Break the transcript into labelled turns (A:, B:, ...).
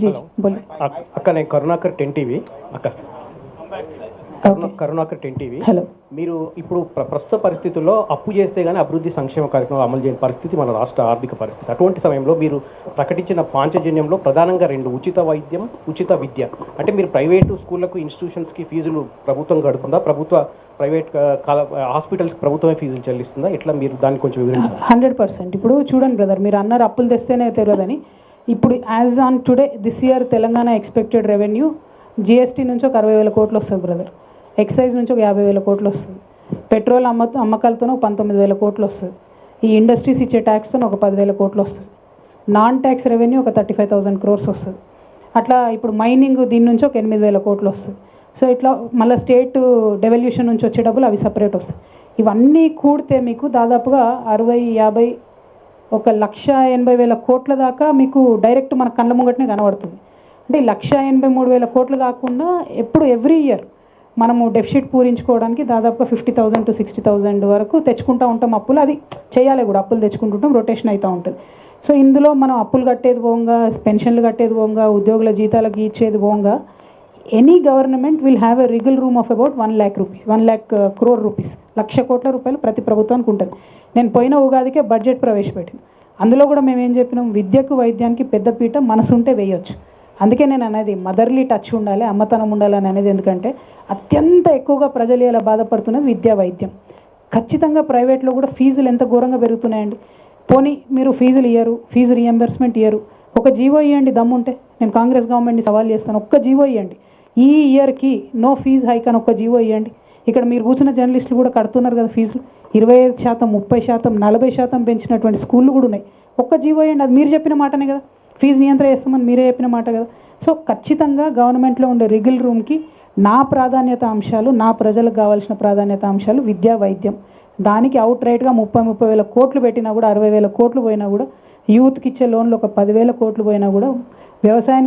A: जी जी बोलिए।
B: అక్క నేను కరుణాకర్ 10 టీవీ అక్క కరుణాకర్ 10 టీవీ.
A: హలో.
B: మీరు ఇప్పుడు ప్రస్తుత పరిస్థితుల్లో అప్పు చేస్తే కానీ అభివృద్ధి సంక్షేమ కార్యక్రమం అమలు చేయని పరిస్థితి మన రాష్ట్ర ఆర్థిక పరిస్థితి. అటువంటి సమయంలో మీరు ప్రకటించిన పాంచజన్యంలో ప్రధానంగా 2 ఉచిత వైద్యం, ఉచిత విద్య. అంటే మీరు ప్రైవేటు స్కూళ్లకు, ఇన్స్టిట్యూషన్స్కి ఫీజులు ప్రభుత్వం కడుతుందా, ప్రైవేట్ హాస్పిటల్స్కి ప్రభుత్వమే ఫీజులు చెల్లిస్తుందా? ఇట్లా మీరు దాన్ని కొంచెం వివరించాలి.
A: 100%. ఇప్పుడు చూడండి బ్రదర్, మీరు అన్నారు అప్పులు తెస్తేనే తెలియదని. ఇప్పుడు as on today this year Telangana expected revenue GST నుంచి ఒక 60,000 కోట్లు వస్తుంది బ్రదర్. ఎక్సైజ్ నుంచి ఒక 50,000 కోట్లు వస్తుంది. పెట్రోల్ అమ్మకాలతో ఒక 19,000 కోట్లు వస్తుంది. ఈ ఇండస్ట్రీస్ ఇచ్చే ట్యాక్స్తో ఒక 10,000 కోట్లు వస్తుంది. నాన్ ట్యాక్స్ రెవెన్యూ ఒక 35,000 క్రోర్స్ వస్తుంది. అట్లా ఇప్పుడు మైనింగ్ దీని నుంచి ఒక 8,000 కోట్లు వస్తుంది. సో ఇట్లా మళ్ళీ స్టేట్ డెవల్యూషన్ నుంచి వచ్చే డబ్బులు అవి సపరేట్ వస్తాయి. ఇవన్నీ కూడితే మీకు దాదాపుగా 60-50 1,80,000 కోట్ల దాకా మీకు డైరెక్ట్ మన కళ్ళ ముంగటనే కనబడుతుంది. అంటే 1,83,000 కోట్లు కాకుండా ఎప్పుడు ఎవ్రీ ఇయర్ మనము డెఫిసిట్ పూరించుకోవడానికి దాదాపుగా 50,000 to 60,000 వరకు తెచ్చుకుంటూ ఉంటాం అప్పులు. అది చేయాలి కూడా, అప్పులు తెచ్చుకుంటుంటాం, రొటేషన్ అవుతూ ఉంటుంది. సో ఇందులో మనం అప్పులు కట్టేది పోగా, పెన్షన్లు కట్టేది పోగా, ఉద్యోగుల జీతాలకు ఇచ్చేది పోగా, any government will have a wiggle room of about 1 lakh crore rupees, 1,00,000 కోట్ల రూపాయలు ప్రతి ప్రభుత్వానికి ఉంటుంది. నేను పోయిన ఉగాదికే బడ్జెట్ ప్రవేశపెట్టాను. అందులో కూడా మేము ఏం చెప్పినాం, విద్యకు వైద్యానికి పెద్దపీట మనసుంటే వేయొచ్చు. అందుకే నేను అనేది మదర్లీ టచ్ ఉండాలి, అమ్మతనం ఉండాలని అనేది. ఎందుకంటే అత్యంత ఎక్కువగా ప్రజలు ఇలా బాధపడుతున్నది విద్యా వైద్యం. ఖచ్చితంగా ప్రైవేట్లో కూడా ఫీజులు ఎంత ఘోరంగా పెరుగుతున్నాయండి. పోనీ మీరు ఫీజులు ఇయ్యరు, ఫీజు రియంబర్స్మెంట్ ఇయ్యరు, ఒక జీవో ఇవ్వండి దమ్ముంటే. నేను కాంగ్రెస్ గవర్నమెంట్ని సవాల్ చేస్తాను, ఒక్క జీవో ఇవ్వండి. ఈ ఇయర్కి నో ఫీజు హైక్ అని ఒక్క జీవో ఇవ్వండి. ఇక్కడ మీరు కూర్చున్న జర్నలిస్టులు కూడా కడుతున్నారు కదా ఫీజులు. 25%, 30%, 40% పెంచినటువంటి స్కూళ్ళు కూడా ఉన్నాయి. ఒక్క జీవో ఇవ్వండి. అది మీరు చెప్పిన మాటనే కదా, ఫీజు నియంత్రణ చేస్తామని మీరే చెప్పిన మాట కదా. సో ఖచ్చితంగా గవర్నమెంట్లో ఉండే రిగిల్ రూమ్కి నా ప్రాధాన్యత అంశాలు, నా ప్రజలకు కావాల్సిన ప్రాధాన్యత అంశాలు విద్యా వైద్యం. దానికి అవుట్ రైట్గా 30,000 కోట్లు పెట్టినా కూడా, 60,000 కోట్లు పోయినా కూడా, యూత్కి ఇచ్చే లోన్లు ఒక 10,000 కోట్లు పోయినా కూడా, వ్యవసాయం